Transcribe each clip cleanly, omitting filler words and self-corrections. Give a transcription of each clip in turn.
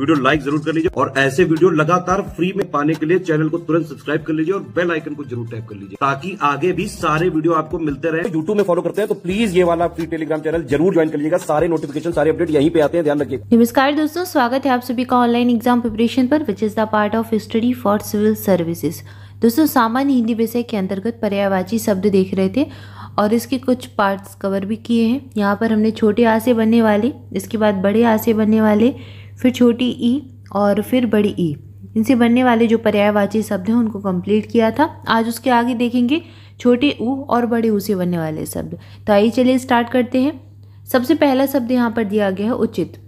Video like जरूर कर लीजिए और ऐसे वीडियो लगातार फ्री में पाने के लिए चैनल को तुरंत सब्सक्राइब कर लीजिए और बेल आइकन को जरूर टैप कर लीजिए ताकि आगे भी सारे वीडियो आपको मिलते रहे। यूट्यूब में फॉलो करते हैं तो प्लीज ये वाला फ्री टेलीग्राम चैनल जरूर ज्वाइन कर लीजिएगा। सारे नोटिफिकेशन सारे अपडेट यहीं पे आते हैं, ध्यान रखिएगा। नमस्कार दोस्तों, स्वागत है आप सभी का ऑनलाइन एग्जाम प्रिपरेशन पर, which is the part of study for civil services. दोस्तों, सामान्य हिंदी विषय के अंतर्गत पर्यायवाची शब्द देख रहे थे और इसके कुछ पार्ट्स कवर भी किए हैं। यहाँ पर हमने छोटे आ से बनने वाले, इसके बाद बड़े आ से बनने वाले, फिर छोटी ई और फिर बड़ी ई, इनसे बनने वाले जो पर्यायवाची शब्द हैं उनको कंप्लीट किया था। आज उसके आगे देखेंगे छोटे ऊ और बड़े ऊ से बनने वाले शब्द। तो आइए चलिए स्टार्ट करते हैं। सबसे पहला शब्द यहाँ पर दिया गया है उचित।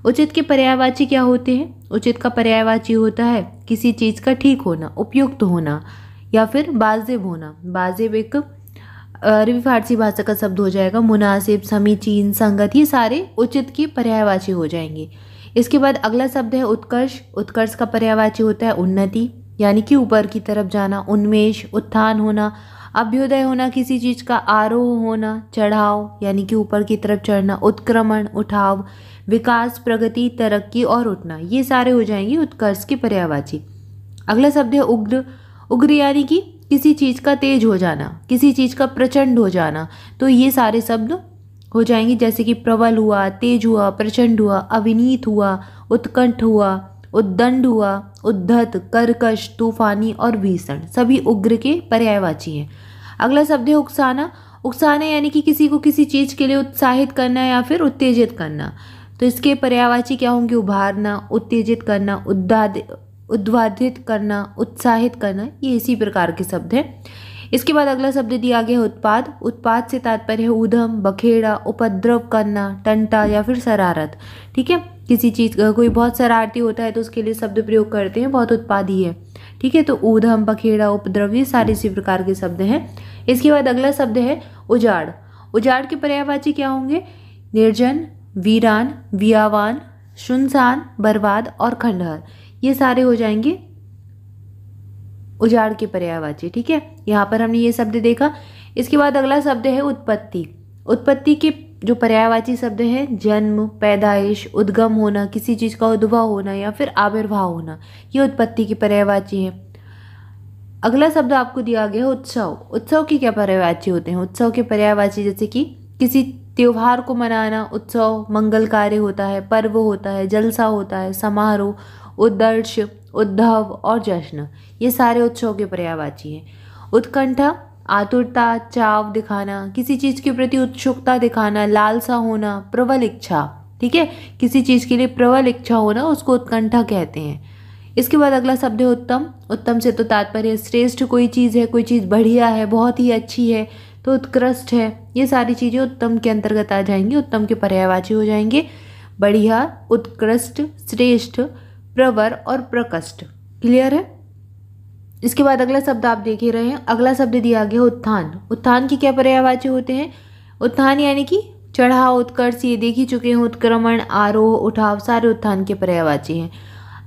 उचित के पर्यायवाची क्या होते हैं? उचित का पर्यायवाची होता है किसी चीज़ का ठीक होना, उपयुक्त होना या फिर वाजिब होना। वाजिब एक अरबी फारसी भाषा का शब्द हो जाएगा। मुनासिब, समीचीन, संगत, ये सारे उचित की पर्यायवाची हो जाएंगे। इसके बाद अगला शब्द है उत्कर्ष। उत्कर्ष का पर्यायवाची होता है उन्नति, यानी कि ऊपर की तरफ जाना। उन्मेष, उत्थान होना। अभ्युदय होना, किसी चीज़ का आरोह होना, चढ़ाव यानी कि ऊपर की तरफ चढ़ना। उत्क्रमण, उठाव। विकास, प्रगति, तरक्की और उठना, ये सारे हो जाएंगे उत्कर्ष की पर्यायवाची। अगला शब्द है उग्र। उग्र यानी कि किसी चीज़ का तेज हो जाना, किसी चीज़ का प्रचंड हो जाना। तो ये सारे शब्द हो जाएंगे, जैसे कि प्रबल हुआ, तेज हुआ, प्रचंड हुआ, अविनीत हुआ, उत्कंठ हुआ, उद्दंड हुआ, उद्धत, कर्कश, तूफानी और भीषण, सभी उग्र के पर्यायवाची हैं। अगला शब्द है उकसाना। उकसाना यानी कि किसी को किसी चीज़ के लिए उत्साहित करना या फिर उत्तेजित करना। तो इसके पर्यायवाची क्या होंगे? उभारना, उत्तेजित करना, उद्वादित करना, उत्साहित करना, ये इसी प्रकार के शब्द हैं। इसके बाद अगला शब्द दिया गया है उत्पाद। उत्पाद से तात्पर्य है ऊधम, बखेड़ा, उपद्रव करना, टंटा या फिर शरारत। ठीक है, किसी चीज़ का कोई बहुत शरारती होता है तो उसके लिए शब्द प्रयोग करते हैं, बहुत उत्पादी है। ठीक है, तो ऊधम, बखेड़ा, उपद्रव, ये सारे इसी प्रकार के शब्द हैं। इसके बाद अगला शब्द है उजाड़। उजाड़ के पर्यायवाची क्या होंगे? निर्जन, वीरान, वियावान, सुनसान, बर्बाद और खंडहर, ये सारे हो जाएंगे उजाड़ के पर्यायवाची। ठीक है, यहाँ पर हमने ये शब्द देखा। इसके बाद अगला शब्द है उत्पत्ति। उत्पत्ति के जो पर्यायवाची शब्द हैं जन्म, पैदाइश, उद्गम होना, किसी चीज़ का उद्भव होना या फिर आविर्भाव होना, ये उत्पत्ति की पर्यायवाची है। अगला शब्द आपको दिया गया है उत्सव। उत्सव की क्या पर्यायवाची होते हैं? उत्सव के पर्यायवाची जैसे कि किसी त्योहार को मनाना, उत्सव मंगल कार्य होता है, पर्व होता है, जलसा होता है, समारोह, उद्दर्श, उद्धव और जश्न, ये सारे उत्सव के पर्यायवाची हैं। उत्कंठा, आतुरता, चाव दिखाना, किसी चीज़ के प्रति उत्सुकता दिखाना, लालसा होना, प्रबल इच्छा। ठीक है, किसी चीज़ के लिए प्रबल इच्छा होना, उसको उत्कंठा कहते हैं। इसके बाद अगला शब्द है उत्तम। उत्तम से तो तात्पर्य श्रेष्ठ कोई चीज़ है, कोई चीज़ बढ़िया है, बहुत ही अच्छी है, तो उत्कृष्ट है। ये सारी चीज़ें उत्तम के अंतर्गत आ जाएंगी, उत्तम के पर्यायवाची हो जाएंगे। बढ़िया, उत्कृष्ट, श्रेष्ठ, प्रवर और प्रकृष्ट। क्लियर है? इसके बाद अगला शब्द आप देख ही रहे हैं। अगला शब्द दिया गया उत्थान। उत्थान की क्या पर्यायवाची होते हैं? उत्थान यानी कि चढ़ाव, उत्कर्ष, ये देख ही चुके हैं। उत्क्रमण, आरोह, उठाव, सारे उत्थान के पर्यायवाची हैं।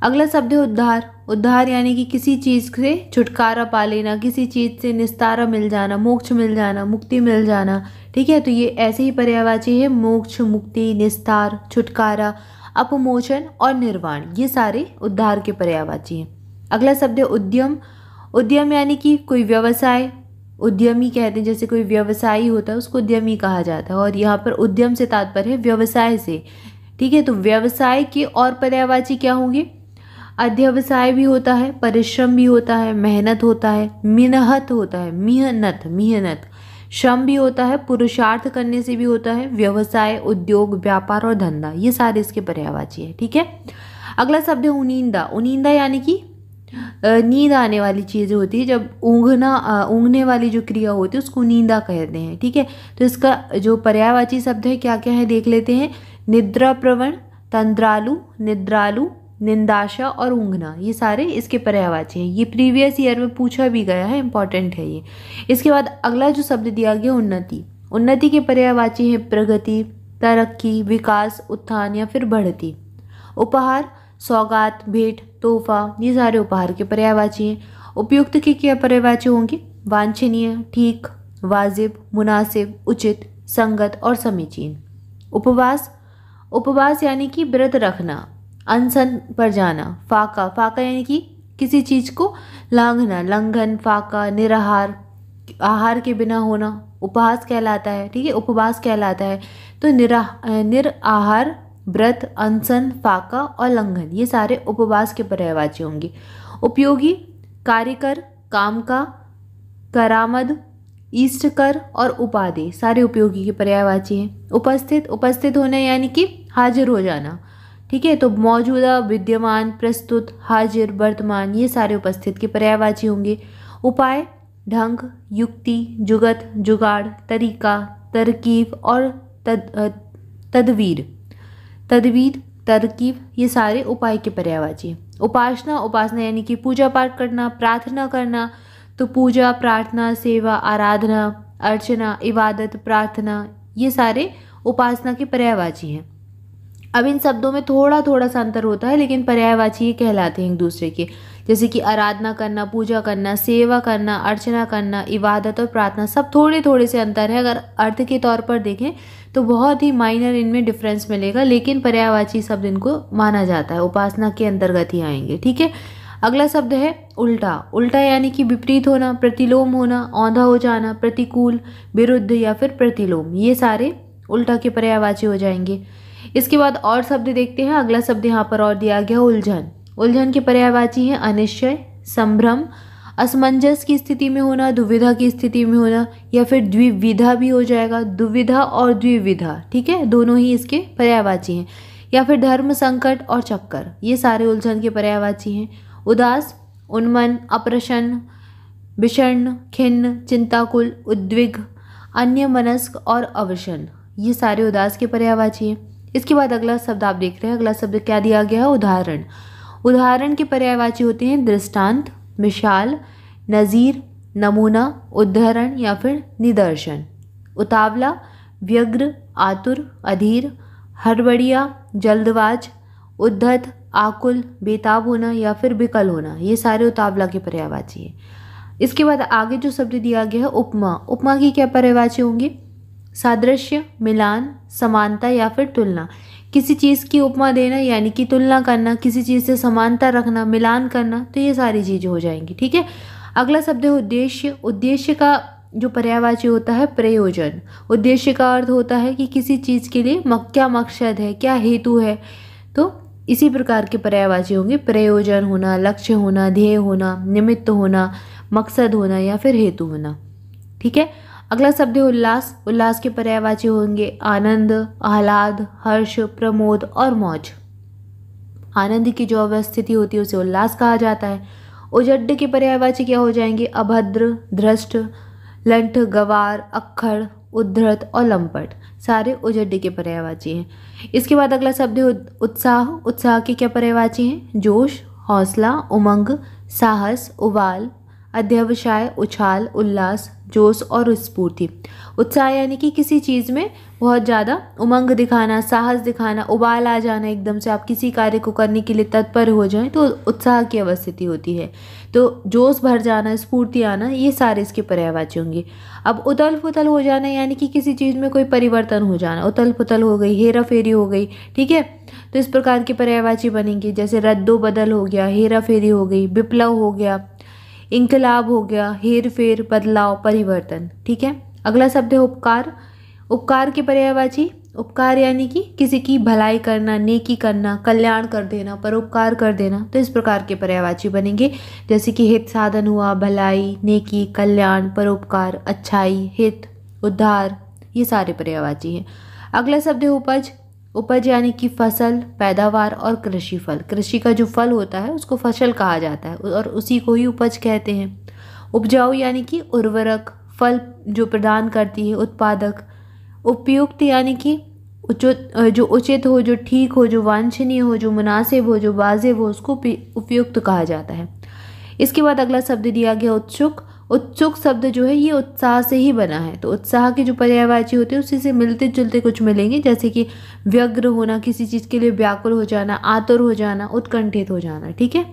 अगला शब्द है उद्धार। उद्धार यानी कि किसी चीज़ से छुटकारा पा लेना, किसी चीज़ से निस्तारा मिल जाना, मोक्ष मिल जाना, मुक्ति मिल जाना। ठीक है, तो ये ऐसे ही पर्यायवाची है। मोक्ष, मुक्ति, निस्तार, छुटकारा, अपमोचन और निर्वाण, ये सारे उद्धार के पर्यायवाची हैं। अगला शब्द है उद्यम। उद्यम यानी कि कोई व्यवसाय, उद्यमी कहते हैं, जैसे कोई व्यवसायी होता है उसको उद्यमी कहा जाता है, और यहाँ पर उद्यम से तात्पर्य है व्यवसाय से। ठीक है, तो व्यवसाय के और पर्यायवाची क्या होंगे? अध्यवसाय भी होता है, परिश्रम भी होता है, मेहनत होता है, मिन्हत होता है, मिहनत, श्रम भी होता है, पुरुषार्थ करने से भी होता है, व्यवसाय, उद्योग, व्यापार और धंधा, ये सारे इसके पर्यायवाची है। ठीक है, अगला शब्द है उनींदा। उनींदा यानी कि नींद आने वाली चीज़ होती है, जब ऊँघने वाली जो क्रिया होती है उसको नींदा कहते हैं। ठीक है, तो इसका जो पर्यायवाची शब्द है क्या क्या है देख लेते हैं। निद्रा प्रवण, तंद्रालु, निद्रालु, निंदाशा और ऊँघना, ये सारे इसके पर्यायवाची हैं। ये प्रीवियस ईयर में पूछा भी गया है, इंपॉर्टेंट है ये। इसके बाद अगला जो शब्द दिया गया उन्नति। उन्नति के पर्यायवाची हैं प्रगति, तरक्की, विकास, उत्थान या फिर बढ़ती। उपहार, सौगात, भेंट, तोहफा, ये सारे उपहार के पर्यायवाची हैं। उपयुक्त के क्या पर्यायवाची होंगे? वांछनीय, ठीक, वाजिब, मुनासिब, उचित, संगत और समीचीन। उपवास, उपवास यानी कि व्रत रखना, अनशन पर जाना। फाका, फाका यानी कि किसी चीज को लांघना, लंघन, फाका, निराहार, आहार के बिना होना, उपवास कहलाता है, ठीक है, उपवास कहलाता है। तो निराहार, व्रत, अनशन, फाका और लंघन ये सारे उपवास के पर्यायवाची होंगे। उपयोगी, कार्यकर, काम का, करामद, इष्टकर और उपादेय सारे उपयोगी के पर्यायवाची हैं। उपस्थित, उपस्थित होना यानी कि हाजिर हो जाना, ठीक है। तो मौजूदा, विद्यमान, प्रस्तुत, हाजिर, वर्तमान ये सारे उपस्थित के पर्यायवाची होंगे। उपाय, ढंग, युक्ति, जुगत, जुगाड़, तरीका, तरकीब और तदवीर, तदवीर, तरकीब ये सारे उपाय के पर्यायवाची हैं। उपासना, उपासना यानी कि पूजा पाठ करना, प्रार्थना करना। तो पूजा, प्रार्थना, सेवा, आराधना, अर्चना, इबादत, प्रार्थना ये सारे उपासना के पर्यायवाची हैं। अब इन शब्दों में थोड़ा थोड़ा सा अंतर होता है, लेकिन पर्यायवाची ये कहलाते हैं एक दूसरे के। जैसे कि आराधना करना, पूजा करना, सेवा करना, अर्चना करना, इबादत और प्रार्थना सब थोड़े थोड़े से अंतर है। अगर अर्थ के तौर पर देखें तो बहुत ही माइनर इनमें डिफरेंस मिलेगा, लेकिन पर्यायवाची शब्द इनको माना जाता है, उपासना के अंतर्गत ही आएंगे, ठीक है। अगला शब्द है उल्टा। उल्टा यानी कि विपरीत होना, प्रतिलोम होना, औंधा हो जाना, प्रतिकूल, विरुद्ध या फिर प्रतिलोम ये सारे उल्टा के पर्यायवाची हो जाएंगे। इसके बाद और शब्द देखते हैं। अगला शब्द यहाँ पर और दिया गया उलझन। उलझन के पर्यायवाची हैं अनिश्चय, संभ्रम, असमंजस की स्थिति में होना, दुविधा की स्थिति में होना या फिर द्विविधा भी हो जाएगा, दुविधा और द्विविधा, ठीक है, दोनों ही इसके पर्यायवाची हैं। या फिर धर्म संकट और चक्कर ये सारे उलझन के पर्यायवाची हैं। उदास, उन्मन, अप्रसन्न, विषण्ण, खिन्न, चिंताकुल, उद्विग्न, अन्यमनस्क और अवसन ये सारे उदास के पर्यायवाची हैं। इसके बाद अगला शब्द आप देख रहे हैं। अगला शब्द क्या दिया गया है? उदाहरण। उदाहरण के पर्यायवाची होते हैं दृष्टांत, मिसाल, नज़ीर, नमूना, उदाहरण या फिर निदर्शन। उतावला, व्यग्र, आतुर, अधीर, हड़बड़िया, जल्दबाज, उद्धत, आकुल, बेताब होना या फिर विकल होना ये सारे उतावला के पर्यायवाची हैं। इसके बाद आगे जो शब्द दिया गया है उपमा। उपमा की क्या पर्यायवाची होंगे? सादृश्य, मिलान, समानता या फिर तुलना। किसी चीज़ की उपमा देना यानी कि तुलना करना, किसी चीज़ से समानता रखना, मिलान करना, तो ये सारी चीज़ें हो जाएंगी, ठीक है। अगला शब्द है उद्देश्य। उद्देश्य का जो पर्यायवाची होता है प्रयोजन। उद्देश्य का अर्थ होता है कि किसी चीज़ के लिए क्या मकसद है, क्या हेतु है, तो इसी प्रकार के पर्यायवाची होंगे प्रयोजन होना, लक्ष्य होना, ध्येय होना, निमित्त होना, मकसद होना या फिर हेतु होना, ठीक है। अगला शब्द है उल्लास। उल्लास के पर्यायवाची होंगे आनंद, आह्लाद, हर्ष, प्रमोद और मौज। आनंद की जो अवस्थिति होती है उसे उल्लास कहा जाता है। उजड्ड के पर्यायवाची क्या हो जाएंगे? अभद्र, भ्रष्ट, लंठ, गवार, अक्खड़, उद्धृत और लंपट सारे उजड्ड के पर्यायवाची हैं। इसके बाद अगला शब्द है उत्साह। उत्साह के क्या पर्यायवाची हैं? जोश, हौसला, उमंग, साहस, उबाल, अध्यवसाय, उछाल, उल्लास, जोश और स्फूर्ति। उत्साह यानी कि किसी चीज़ में बहुत ज़्यादा उमंग दिखाना, साहस दिखाना, उबाल आ जाना, एकदम से आप किसी कार्य को करने के लिए तत्पर हो जाएं तो उत्साह की अवस्थिति होती है। तो जोश भर जाना, स्फूर्ति आना, ये सारे इसके पर्यायवाची होंगे। अब उथल पुथल हो जाना यानी कि किसी चीज़ में कोई परिवर्तन हो जाना, उथल पुथल हो गई, हेरा फेरी हो गई, ठीक है। तो इस प्रकार के पर्यायवाची बनेंगे, जैसे रद्दो बदल हो गया, हेरा फेरी हो गई, विप्लव हो गया, इंकलाब हो गया, हेर फेर, बदलाव, परिवर्तन, ठीक है। अगला शब्द है उपकार। उपकार के पर्यायवाची उपकार यानी कि किसी की भलाई करना, नेकी करना, कल्याण कर देना, परोपकार कर देना, तो इस प्रकार के पर्यायवाची बनेंगे, जैसे कि हित साधन हुआ, भलाई, नेकी, कल्याण, परोपकार, अच्छाई, हित, उद्धार, ये सारे पर्यायवाची हैं। अगला शब्द है उपज। उपज यानी कि फसल, पैदावार और कृषि फल। कृषि का जो फल होता है उसको फसल कहा जाता है और उसी को ही उपज कहते हैं। उपजाऊ यानी कि उर्वरक, फल जो प्रदान करती है, उत्पादक। उपयुक्त यानी कि जो उचित हो, जो ठीक हो, जो वांछनीय हो, जो मुनासिब हो, जो वाजिब हो, उसको उपयुक्त कहा जाता है। इसके बाद अगला शब्द दिया गया उत्सुक। उत्सुक शब्द जो है ये उत्साह से ही बना है, तो उत्साह के जो पर्यायवाची होते हैं उसी से मिलते जुलते कुछ मिलेंगे, जैसे कि व्यग्र होना, किसी चीज़ के लिए व्याकुल हो जाना, आतुर हो जाना, उत्कंठित हो जाना, ठीक है।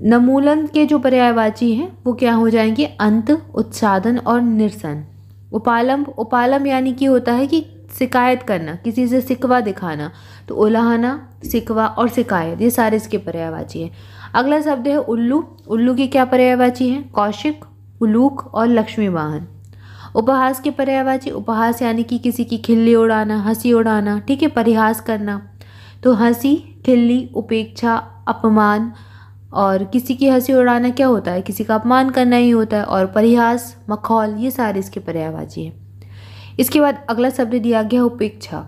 नमूलन के जो पर्यायवाची हैं वो क्या हो जाएंगे? अंत, उत्सादन और निरसन। उपालंब। उपालंब यानी कि होता है कि शिकायत करना, किसी से शिकवा दिखाना, तो उलाहना, शिकवा और शिकायत, ये सारे इसके पर्यायवाची हैं। अगला शब्द है उल्लू। उल्लू की क्या पर्यायवाची है? कौशिक, उलूक और लक्ष्मी वाहन। उपहास के पर्यायवाची, उपहास यानी कि किसी की खिल्ली उड़ाना, हंसी उड़ाना, ठीक है, परिहास करना। तो हंसी, खिल्ली, उपेक्षा, अपमान, और किसी की हंसी उड़ाना क्या होता है? किसी का अपमान करना ही होता है। और परिहास, मखौल, ये सारे इसके पर्यायवाची हैं। इसके बाद अगला शब्द दिया गया उपेक्षा।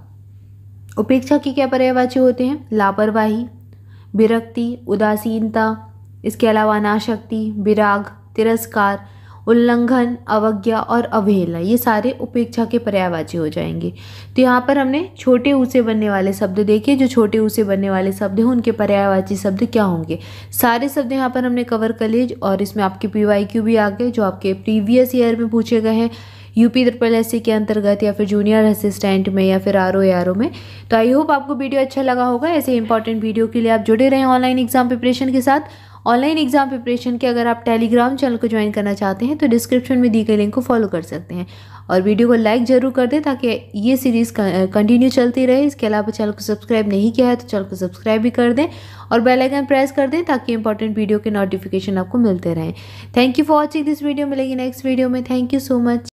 उपेक्षा की क्या पर्यायवाची होते हैं? लापरवाही, विरक्ति, उदासीनता, इसके अलावा अनासक्ति, विराग, तिरस्कार, उल्लंघन, अवज्ञा और अवहेलना, ये सारे उपेक्षा के पर्यायवाची हो जाएंगे। तो यहाँ पर हमने छोटे ऊ से बनने वाले शब्द देखे। जो छोटे ऊ से बनने वाले शब्द हैं उनके पर्यायवाची शब्द क्या होंगे? सारे शब्द यहाँ पर हमने कवर कर लिए और इसमें आपके PYQ भी आ गए जो आपके प्रीवियस ईयर में पूछे गए हैं, UP SSC के अंतर्गत या फिर जूनियर असिस्टेंट में या फिर RO ARO में। तो आई होप आपको वीडियो अच्छा लगा होगा। ऐसे इंपॉर्टेंट वीडियो के लिए आप जुड़े रहें ऑनलाइन एग्जाम प्रिपरेशन के साथ। ऑनलाइन एग्जाम प्रिपरेशन के अगर आप टेलीग्राम चैनल को ज्वाइन करना चाहते हैं तो डिस्क्रिप्शन में दी गई लिंक को फॉलो कर सकते हैं और वीडियो को लाइक जरूर कर दें ताकि ये सीरीज़ कंटिन्यू चलती रहे। इसके अलावा चैनल को सब्सक्राइब नहीं किया है तो चैनल को सब्सक्राइब भी कर दें और बेल आइकन प्रेस कर दें ताकि इंपॉर्टेंट वीडियो के नोटिफिकेशन आपको मिलते रहें। Thank you for watching this video. मिलेगी नेक्स्ट वीडियो में। Thank you so much.